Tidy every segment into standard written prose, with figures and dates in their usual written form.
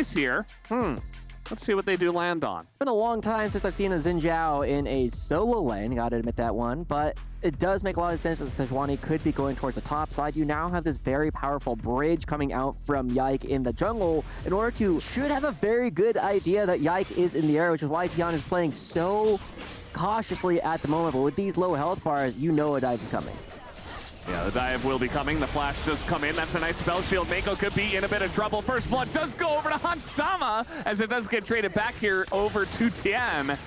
here. Let's see what they do land on. It's been a long time since I've seen a Xin Zhao in a solo lane, gotta admit that one, but it does make a lot of sense that Sejuani could be going towards the top side. You now have this very powerful bridge coming out from Yike in the jungle in order to should have a very good idea that Yike is in the air, which is why Tian is playing so cautiously at the moment, but with these low health bars, you know a dive is coming. Yeah, the dive will be coming. The flash does come in. That's a nice spell shield. Mako could be in a bit of trouble. First blood does go over to Hansama as it does get traded back here over to Tian.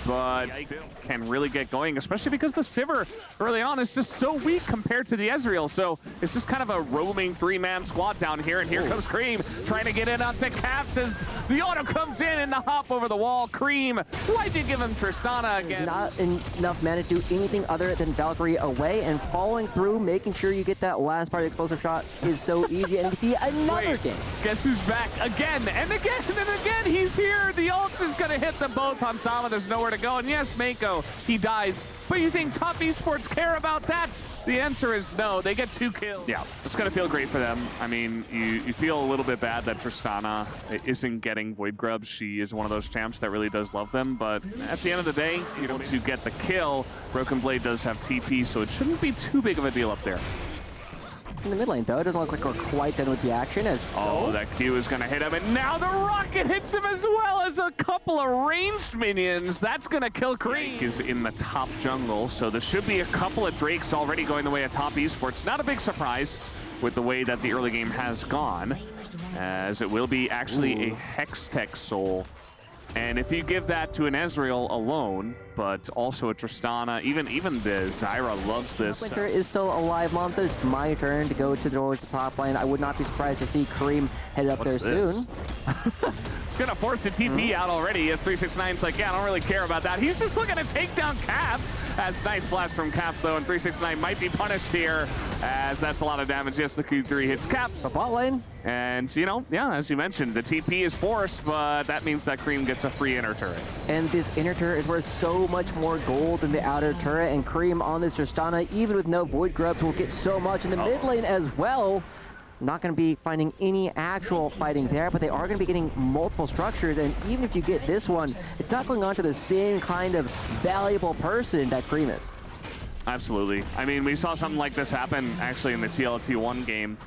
But still can really get going, especially because the Sivir early on is just so weak compared to the Ezreal. So it's just kind of a roaming three-man squad down here. And here comes Cream trying to get in onto Caps as the auto comes in and the hop over the wall. Cream, why'd you give him Tristana again? There's not enough mana to do anything other than Valkyrie away, and following through, making sure you get that last part of the explosive shot is so easy. And we see another game. Guess who's back again and again and again? He's here. The ult is going to hit them both. Hansama, there's nowhere to go. And yes, Mako, he dies. But you think top esports care about that? The answer is no. They get 2 kills. Yeah, it's going to feel great for them. I mean, you feel a little bit bad that Tristana isn't getting Void Grubs. She is one of those champs that really does love them. But at the end of the day, you know, to get the kill, Broken Blade does have TP, so it shouldn't be too big of a deal up there. In the mid lane, though, it doesn't look like we're quite done with the action. Oh, that Q is going to hit him, and now the rocket hits him as well as a couple of ranged minions. That's going to kill Cream. Yike is in the top jungle, so there should be a couple of Drakes already going the way of top esports. Not a big surprise with the way that the early game has gone, as it will be actually a Hextech Soul. And if you give that to an Ezreal alone, but also a Tristana, even the Zyra loves this. Winter is still alive. Mom said it's my turn to go towards the top lane. I would not be surprised to see Kareem headed up there soon. It's going to force the TP out already as 369's like, yeah, I don't really care about that. He's just looking to take down Caps. As nice flash from Caps, though, and 369 might be punished here, as that's a lot of damage. Yes, the Q3 hits Caps. The bot lane. And, you know, yeah, as you mentioned, the TP is forced, but that means that Cream gets a free inner turret. And this inner turret is worth so much more gold than the outer turret, and Cream on this Tristana, even with no Void Grubs, will get so much in the mid lane as well. Not going to be finding any actual fighting there, but they are going to be getting multiple structures, and even if you get this one, it's not going on to the same kind of valuable person that Cream is. Absolutely. I mean, we saw something like this happen actually in the TLT1 game.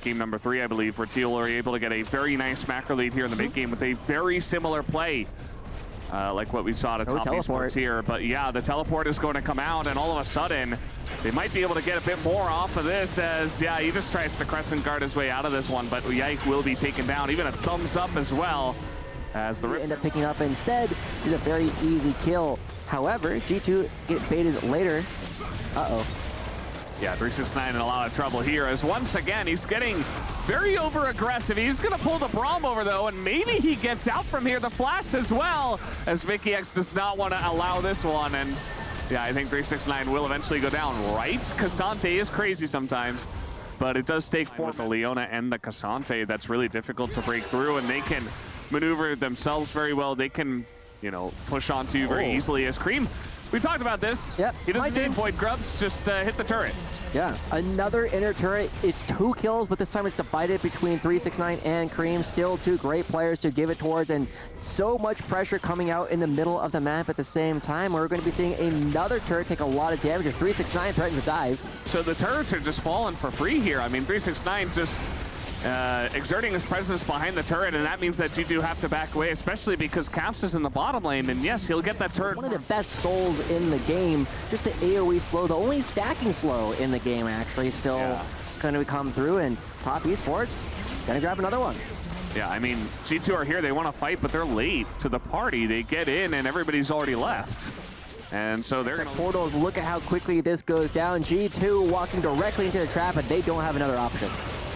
Game number 3, I believe, where TL were able to get a very nice macro lead here in the mid game with a very similar play, like what we saw at top esports here. But yeah, the teleport is going to come out, and all of a sudden, they might be able to get a bit more off of this as, yeah, he just tries to crescent guard his way out of this one, but Yike will be taken down. Even a thumbs up as well, as the end up picking up instead is a very easy kill. However, G2 get baited later. Uh-oh. Yeah, 369 in a lot of trouble here, as once again, he's getting very over-aggressive. He's going to pull the Braum over, though, and maybe he gets out from here. The flash as well, as Mickey X does not want to allow this one. And, yeah, I think 369 will eventually go down, right? Cassante is crazy sometimes, but it does take for the Leona and the Cassante. That's really difficult to break through, and they can maneuver themselves very well. They can, you know, push onto you very easily as Cream. We talked about this. Yep. He doesn't need Void Grubs, just hit the turret. Yeah, another inner turret. It's 2 kills, but this time it's divided between 369 and Cream. Still 2 great players to give it towards, and so much pressure coming out in the middle of the map at the same time. We're going to be seeing another turret take a lot of damage as 369 threatens a dive. So the turrets are just falling for free here. I mean, 369 just exerting his presence behind the turret, and that means that G2 have to back away, especially because Caps is in the bottom lane, and yes, he'll get that turret. One of the best souls in the game, just the AoE slow, the only stacking slow in the game actually, still going to come through, and top esports gonna grab another one. Yeah, I mean, G2 are here, they want to fight, but they're late to the party. They get in, and everybody's already left. And so they're going to... Portals, look at how quickly this goes down. G2 walking directly into the trap, and they don't have another option.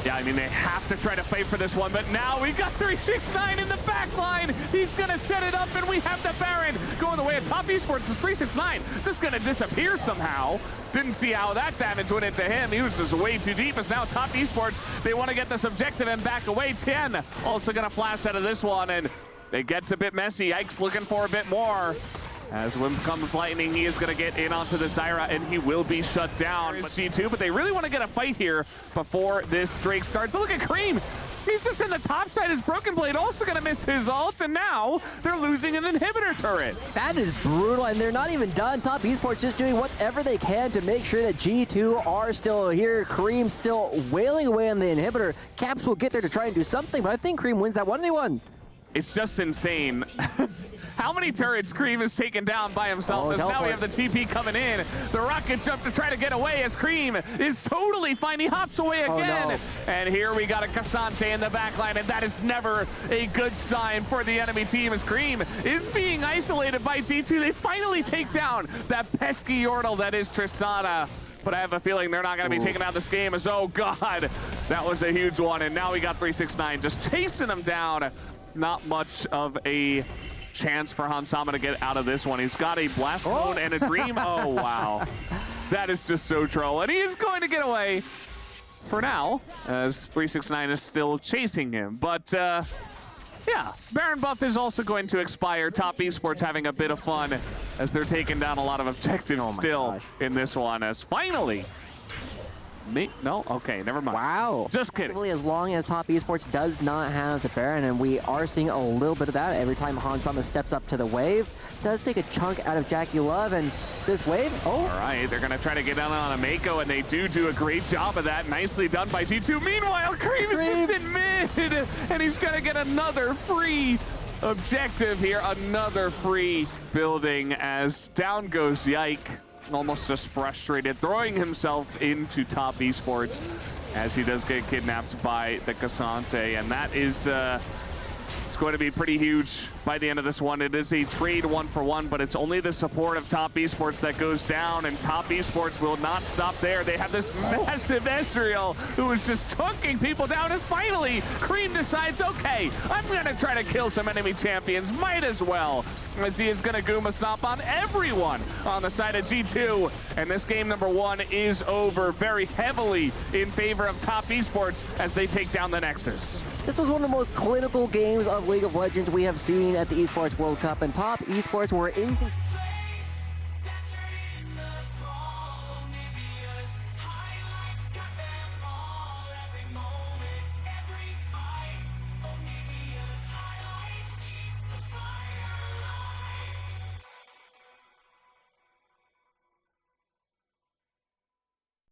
Yeah, I mean, they have to try to fight for this one, but now we got 369 in the back line. He's going to set it up, and we have the Baron going the way of top esports. Is 369 just going to disappear somehow. Didn't see how that damage went into him. He was just way too deep. As now top esports, they want to get this objective and back away. 10 also going to flash out of this one, and it gets a bit messy. Ike's looking for a bit more. As when comes lightning, he is going to get in onto the Zyra, and he will be shut down. G2, but they really want to get a fight here before this Drake starts. Look at Cream He's just in the top side. His Broken Blade also going to miss his ult, and now they're losing an inhibitor turret. That is brutal, and they're not even done. Top Esports just doing whatever they can to make sure that G2 are still here. Cream still wailing away on the inhibitor. Caps will get there to try and do something, but I think Cream wins that 1v1. It's just insane. How many turrets Cream has taken down by himself? As now we have the TP coming in. The rocket jump to try to get away as Cream is totally fine. He hops away again. No. And here we got a Cassante in the backline, and that is never a good sign for the enemy team as Cream is being isolated by G2. They finally take down that pesky Yordle that is Tristana. But I have a feeling they're not going to be taking out this game as, oh God, that was a huge one. And now we got 369 just chasing him down. Not much of a chance for Hansama to get out of this one. He's got a blast cone and a dream. Oh, wow. That is just so troll. And he is going to get away for now, as 369 is still chasing him. But, yeah, Baron buff is also going to expire. Top Esports having a bit of fun as they're taking down a lot of objectives still in this one, as finally... No? Okay, never mind. Wow. Just kidding. As long as Top Esports does not have the Baron, and we are seeing a little bit of that every time Hansama steps up to the wave, does take a chunk out of Jackie Love, and this wave, All right, they're going to try to get down on a Mako, and they do a great job of that. Nicely done by G2. Meanwhile, Cream is just in mid, and he's going to get another free objective here, another free building as down goes Yike. Almost just frustrated, throwing himself into Top Esports as he does get kidnapped by the Cassante, and that is it's going to be pretty huge by the end of this one. It is a trade 1-for-1, but it's only the support of Top Esports that goes down, and Top Esports will not stop there. They have this massive Ezreal who is just chunking people down as finally Cream decides, okay, I'm going to try to kill some enemy champions. Might as well, as he is going to Guma Stomp on everyone on the side of G2. And this game number 1 is over very heavily in favor of Top Esports as they take down the Nexus. This was one of the most clinical games of League of Legends we have seen at the Esports World Cup, and Top Esports were in control.